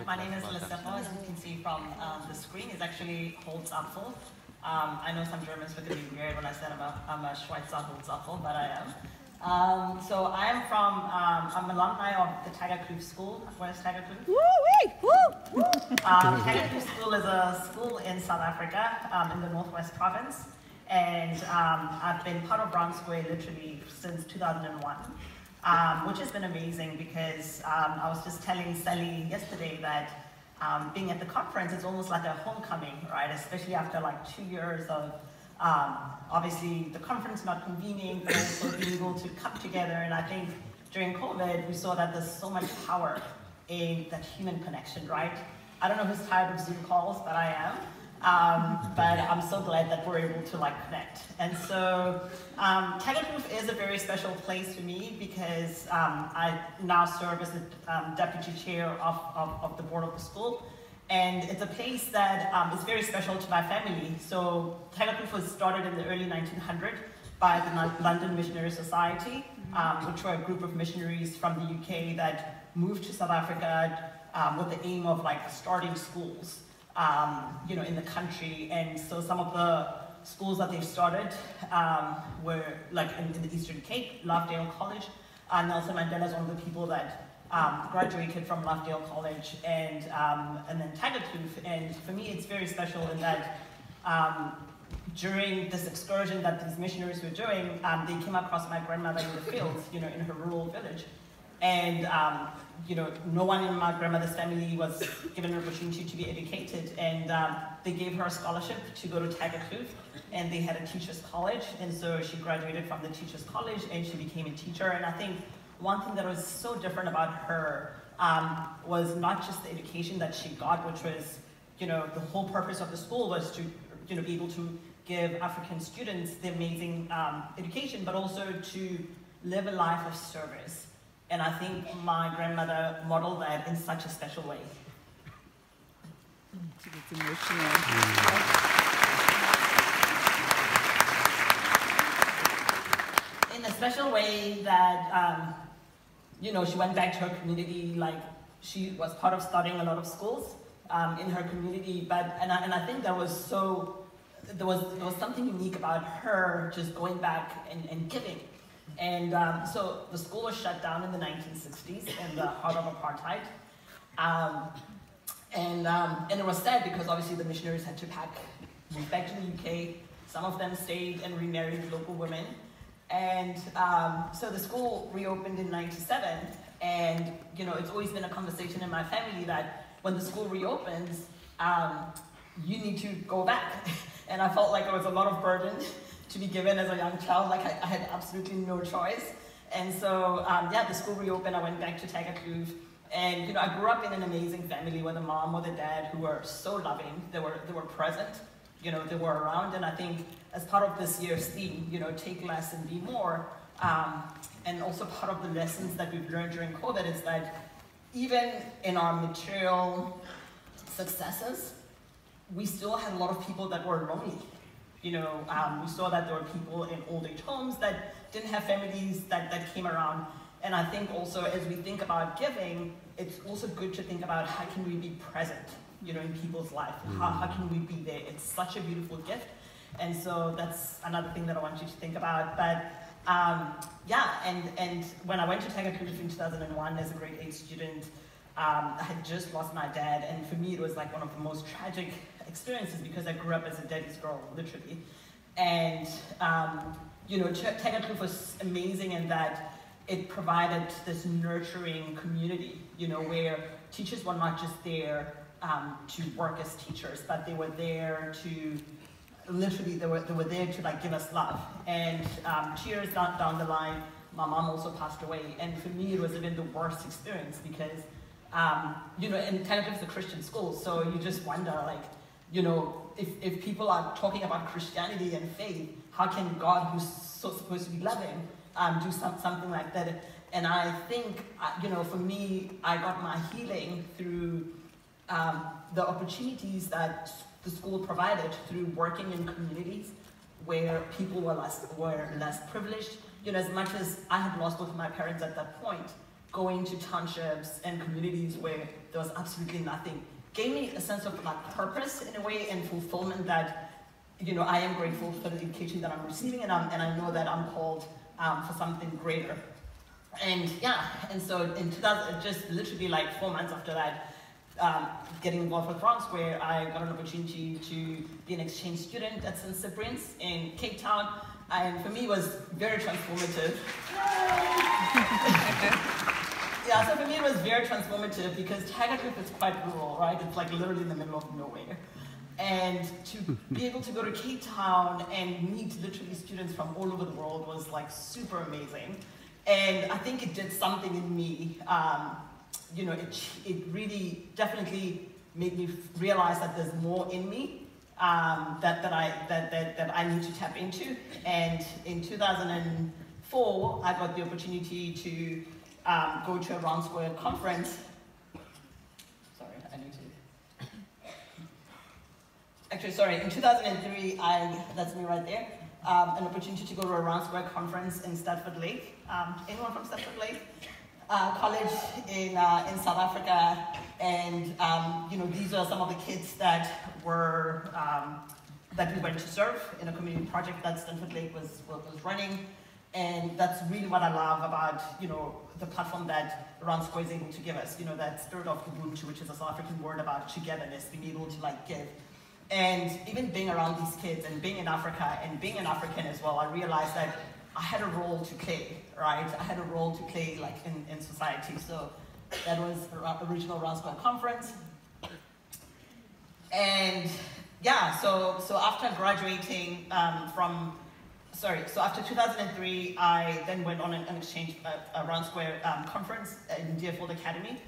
My name is Lesego, as you can see from the screen. It's actually Holzapfel. I know some Germans look at me weird when I said I'm a Schweizer Holzapfel, but I am. So I am I'm an alumni of the Tiger Kloof School. Where's Tiger Kloof? Tiger Kloof School is a school in South Africa, in the Northwest Province. And I've been part of Brown Square literally since 2001. Which has been amazing because I was just telling Sally yesterday that being at the conference is almost like a homecoming, right? Especially after like 2 years of obviously the conference not convening, but also being able to come together. And I think during COVID, we saw that there's so much power in that human connection, right? I don't know who's tired of Zoom calls, but I am. But I'm so glad that we're able to like connect. And so Tiger Kloof is a very special place for me because I now serve as the deputy chair of the board of the school. And it's a place that is very special to my family. So Tiger Kloof was started in the early 1900s by the London Missionary Society, which were a group of missionaries from the UK that moved to South Africa with the aim of like starting schools. In the country, and so some of the schools that they've started were like in the Eastern Cape, Lovedale College. Nelson Mandela is one of the people that graduated from Lovedale College, and then Tiger Kloof. And for me, it's very special in that during this excursion that these missionaries were doing, they came across my grandmother in the fields, in her rural village. And no one in my grandmother's family was given an opportunity to be educated, and they gave her a scholarship to go to Tiger Kloof, and they had a teacher's college, and so she graduated from the teacher's college and she became a teacher. And I think one thing that was so different about her was not just the education that she got, which was, the whole purpose of the school was to, be able to give African students the amazing education, but also to live a life of service. And I think my grandmother modeled that in such a special way. It's emotional. In a special way that, she went back to her community, like she was part of starting a lot of schools in her community. And I think there was something unique about her just going back and giving. And so the school was shut down in the 1960s in the heart of apartheid. And it was sad because obviously the missionaries had to move back to the UK. Some of them stayed and remarried local women. And so the school reopened in '97. And, it's always been a conversation in my family that when the school reopens, you need to go back. And I felt like it was a lot of burden to be given as a young child. Like I had absolutely no choice. And so, the school reopened, I went back to Tiger Kloof. And, I grew up in an amazing family with a mom, with a dad who were so loving. They were present, they were around. And I think as part of this year's theme, take less and be more, and also part of the lessons that we've learned during COVID is that even in our material successes, we still had a lot of people that were lonely. We saw that there were people in old age homes that didn't have families that came around. And I think also as we think about giving, it's also good to think about how can we be present, in people's life? How can we be there? It's such a beautiful gift. And so that's another thing that I want you to think about. But and when I went to Tiger Kloof in 2001 as a grade 8 student, I had just lost my dad. And for me, it was like one of the most tragic experiences because I grew up as a daddy's girl, literally. And, Tiger Kloof was amazing in that it provided this nurturing community, where teachers were not just there to work as teachers, but they were there to, literally, they were there to like give us love. And 2 years down the line, my mom also passed away. And for me, it was even the worst experience because, and Tiger Kloof is a Christian school, so you just wonder, like, if people are talking about Christianity and faith, how can God, who's so supposed to be loving, do something like that? And I think, for me, I got my healing through the opportunities that the school provided through working in communities where people were less privileged. As much as I had lost both of my parents at that point, going to townships and communities where there was absolutely nothing gave me a sense of like purpose in a way and fulfillment that, you know, I am grateful for the education that I'm receiving, and I know that I'm called for something greater. And yeah, and so in 2000, just literally like 4 months after that, getting involved with Brown Square, I got an opportunity to be an exchange student at St. Cyprian's in Cape Town, and for me it was very transformative. Yeah, so for me it was very transformative because Tiger Kloof is quite rural, right? It's like literally in the middle of nowhere. And to be able to go to Cape Town and meet literally students from all over the world was like super amazing. And I think it did something in me. You know, it really definitely made me realize that there's more in me that I need to tap into. And in 2004, I got the opportunity to go to a Round Square conference. Sorry, I need to. Actually, sorry, in 2003, that's me right there, an opportunity to go to a Round Square conference in Stratford Lake. Anyone from Stratford Lake? College in South Africa, and you know, these are some of the kids that were that we went to serve in a community project that Stratford Lake was running, and that's really what I love about, you know, the platform that Round Square is able to give us. You know, that spirit of Ubuntu, which is a South African word about togetherness, being able to like give. And even being around these kids and being in Africa and being an African as well, I realized that I had a role to play, right? I had a role to play like in society. So that was the original Round Square conference. And yeah, so after graduating so after 2003, I then went on an exchange, a Round Square conference in Deerfield Academy.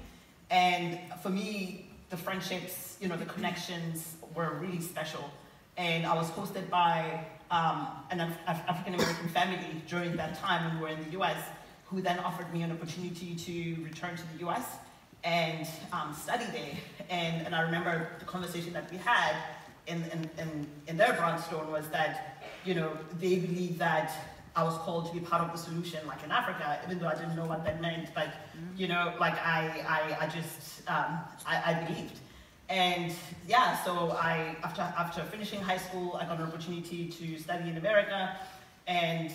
And for me, the friendships, you know, the connections were really special. And I was hosted by an African-American family during that time when we were in the US, who then offered me an opportunity to return to the US and study there. And I remember the conversation that we had in their brownstone was that, you know, they believed that I was called to be part of the solution, like in Africa, even though I didn't know what that meant, but, you know, like I believed. And yeah, so after finishing high school, I got an opportunity to study in America. And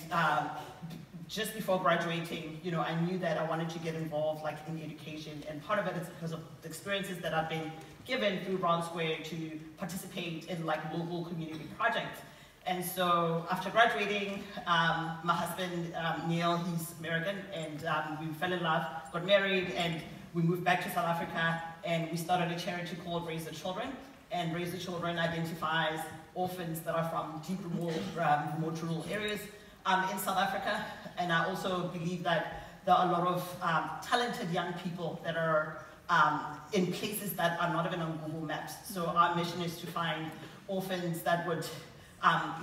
just before graduating, you know, I knew that I wanted to get involved like in education. And part of it is because of the experiences that I've been given through Round Square to participate in like local community projects. And so after graduating, my husband, Neil, he's American, and we fell in love, got married, and we moved back to South Africa, and we started a charity called Raise the Children. And Raise the Children identifies orphans that are from deep remote rural areas in South Africa. And I also believe that there are a lot of talented young people that are in places that are not even on Google Maps. So our mission is to find orphans that would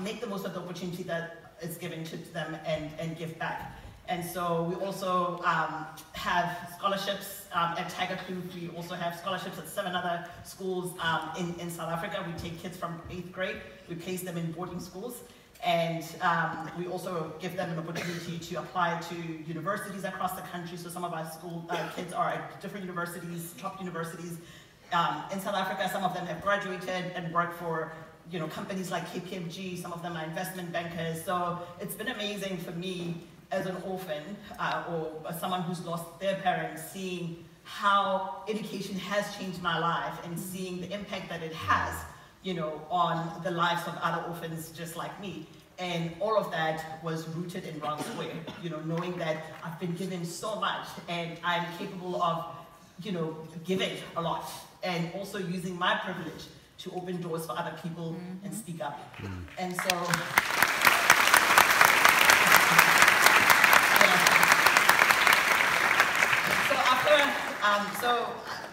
make the most of the opportunity that is given to them and give back. And so we also have scholarships at Tiger Kloof. We also have scholarships at 7 other schools in South Africa. We take kids from 8th grade, we place them in boarding schools, and we also give them an opportunity to apply to universities across the country. So some of our school kids are at different universities, top universities in South Africa. Some of them have graduated and work for companies like KPMG. Some of them are investment bankers. So it's been amazing for me as an orphan or someone who's lost their parents, seeing how education has changed my life and seeing the impact that it has, on the lives of other orphans just like me. And all of that was rooted in Round Square, knowing that I've been given so much and I'm capable of, giving a lot and also using my privilege to open doors for other people and speak up. And so,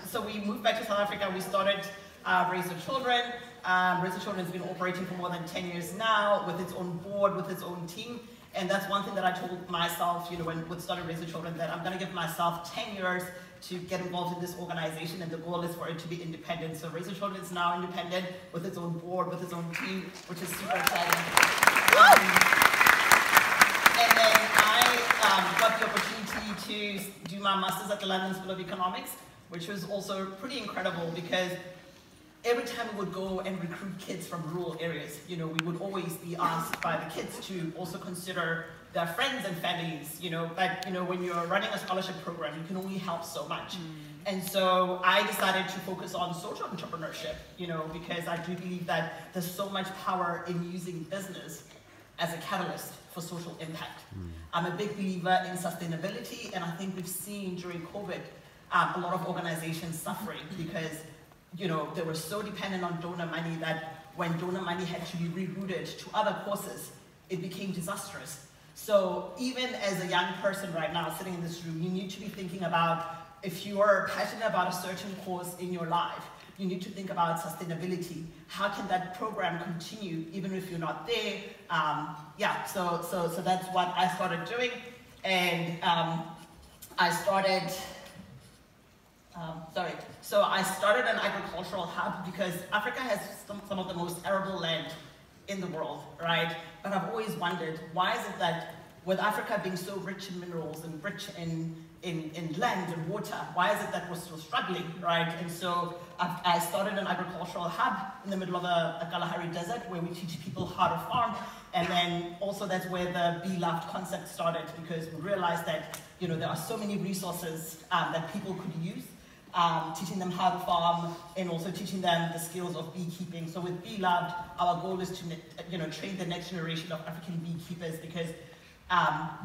so we moved back to South Africa. We started Raise the Children. Raise the Children has been operating for more than 10 years now with its own board, with its own team. And that's one thing that I told myself, when we started Raise the Children, that I'm going to give myself 10 years to get involved in this organization, and the goal is for it to be independent. So Raise the Children is now independent with its own board, with its own team, which is super exciting. And then I got the opportunity to do my master's at the London School of Economics, which was also pretty incredible because every time we would go and recruit kids from rural areas, we would always be asked by the kids to also consider their friends and families, but when you're running a scholarship program, you can only help so much. And so I decided to focus on social entrepreneurship, because I do believe that there's so much power in using business as a catalyst for social impact. I'm a big believer in sustainability, and I think we've seen during COVID a lot of organizations suffering because they were so dependent on donor money that when donor money had to be rerouted to other causes, it became disastrous. So even as a young person right now sitting in this room, you need to be thinking about, if you are passionate about a certain cause in your life, you need to think about sustainability. How can that program continue even if you're not there? So that's what I started doing. And So I started an agricultural hub because Africa has some of the most arable land in the world, right? But I've always wondered, why is it that with Africa being so rich in minerals and rich in land and water, why is it that we're still struggling, right? And so I started an agricultural hub in the middle of a Kalahari desert where we teach people how to farm. And then also that's where the Be Loved concept started, because we realized that there are so many resources that people could use, teaching them how to farm and also teaching them the skills of beekeeping. So with Be Loved, our goal is to train the next generation of African beekeepers, because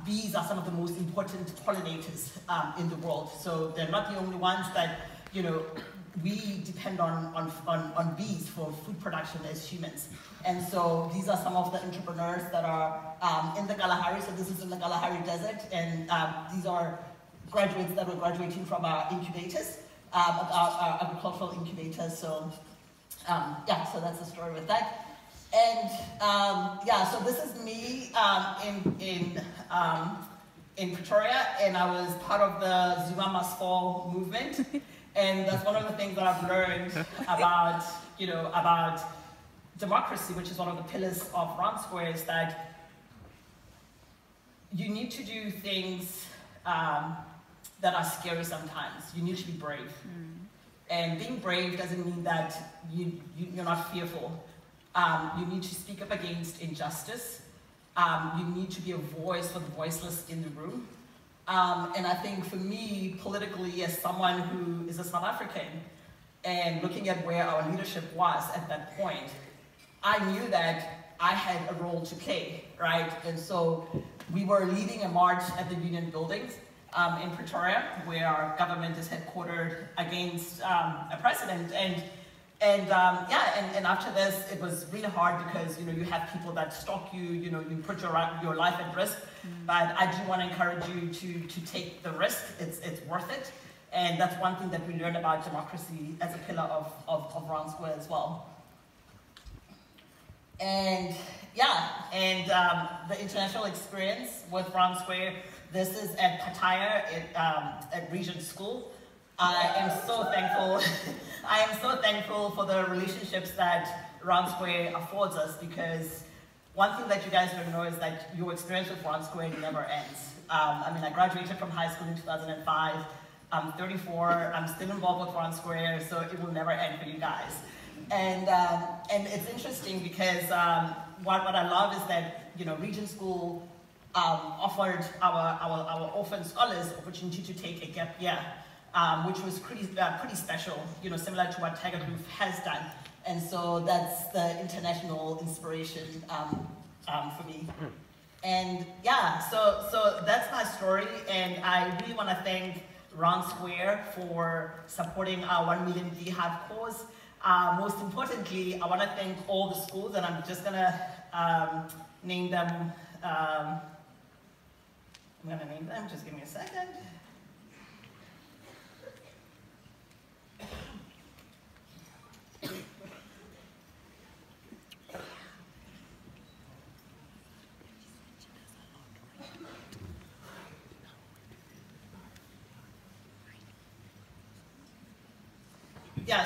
bees are some of the most important pollinators in the world. So they're not the only ones that we depend on bees for food production as humans. And so these are some of the entrepreneurs that are in the Kalahari. So this is in the Kalahari Desert, and these are graduates that were graduating from our incubators, our agricultural incubators. So so that's the story with that. And so this is me in Pretoria, and I was part of the Zuma Must Fall movement. And that's one of the things that I've learned about, about democracy, which is one of the pillars of Round Square, is that you need to do things that are scary sometimes. You need to be brave. And being brave doesn't mean that you're not fearful. You need to speak up against injustice. You need to be a voice for the voiceless in the room. And I think for me, politically, as someone who is a South African, and looking at where our leadership was at that point, I knew that I had a role to play, right? And so we were leading a march at the Union buildings in Pretoria, where our government is headquartered, against a president. And after this, it was really hard because you have people that stalk you. You put your life at risk. But I do want to encourage you to take the risk. It's worth it, and that's one thing that we learned about democracy as a pillar of Round Square as well. And the international experience with Round Square. This is at Pattaya at Regent School. I am so thankful. I am so thankful for the relationships that Round Square affords us, because one thing that you guys don't know is that your experience with Round Square never ends. I graduated from high school in 2005. I'm 34. I'm still involved with Round Square, so it will never end for you guys. And it's interesting because what I love is that Regent School offered our orphan scholars opportunity to take a gap year. Which was pretty special, similar to what Tiger Kloof has done. And so that's the international inspiration for me. And so that's my story, and I really want to thank Round Square for supporting our 1 million beehive cause. Most importantly, I want to thank all the schools, and I'm just going to name them. Just give me a second.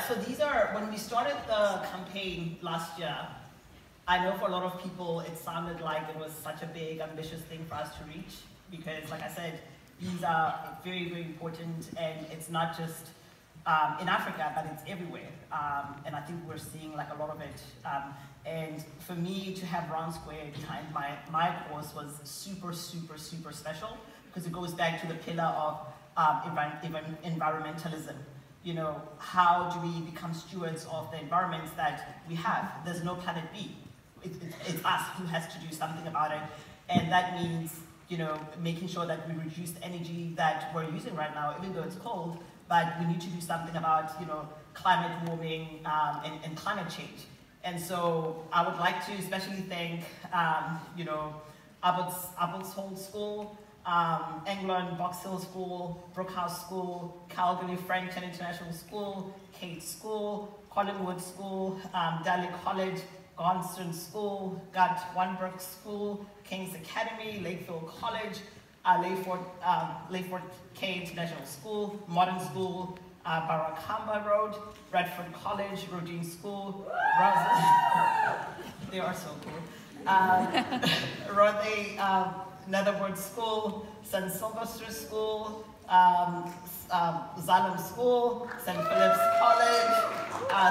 So these are, when we started the campaign last year, I know for a lot of people it sounded like it was such a big, ambitious thing for us to reach, because like I said, bees are very, very important, and it's not just in Africa, but it's everywhere. And I think we're seeing like a lot of it. And for me to have Round Square behind my course was super, super, super special, because it goes back to the pillar of environmentalism. You know, how do we become stewards of the environments that we have? There's no planet B. It's us who has to do something about it. And that means, you know, making sure that we reduce the energy that we're using right now, even though it's cold, but we need to do something about, you know, climate warming and climate change. And so I would like to especially thank, you know, Abbotsford School, England, Box Hill School, Brookhouse School, Calgary Frankton International School, Kate School, Collingwood School, Daly College, Gonston School, Gut Wanbrook School, King's Academy, Lakefield College, Layford K International School, Modern School, Barakamba Road, Bradford College, Rodin School, they are so cool, Rothay Netherwood School, St. Sylvester School, Zalem School, St. Philip's College,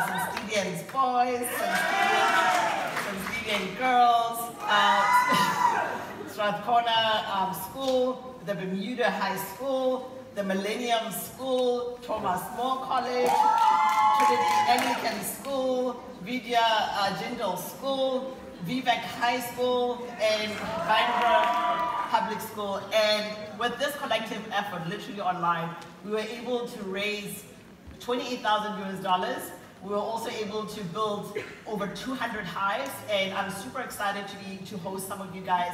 St. Stephen's Boys, St. Stephen Girls, Strathcona School, the Bermuda High School, the Millennium School, Thomas More College, Trinity Anglican School, Vidya Jindal School, Vivek High School, and Vineborough Public School. And with this collective effort, literally online, we were able to raise $28,000 US. We were also able to build over 200 hives, and I'm super excited to host some of you guys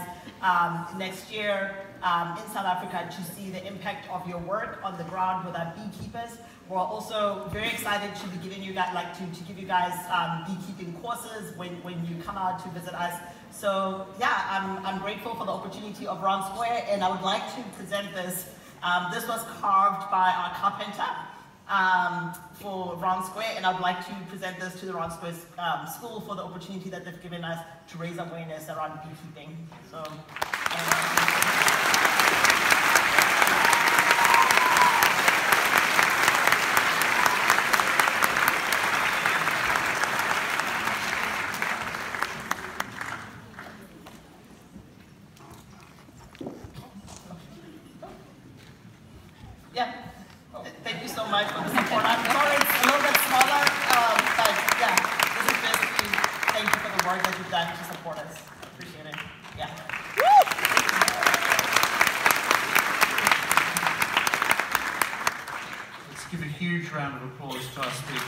next year in South Africa to see the impact of your work on the ground with our beekeepers. We're also very excited to be giving you guys, to give you guys beekeeping courses when you come out to visit us. So yeah, I'm grateful for the opportunity of Round Square, and I would like to present this. This was carved by our carpenter for Round Square, and I'd like to present this to the Round Square School for the opportunity that they've given us to raise awareness around beekeeping. So. Yeah, thank you so much for the support. I'm sorry it's a little bit smaller, but yeah, this is basically thank you for the work that you've done to support us. Appreciate it. Yeah. Let's give a huge round of applause to our speakers.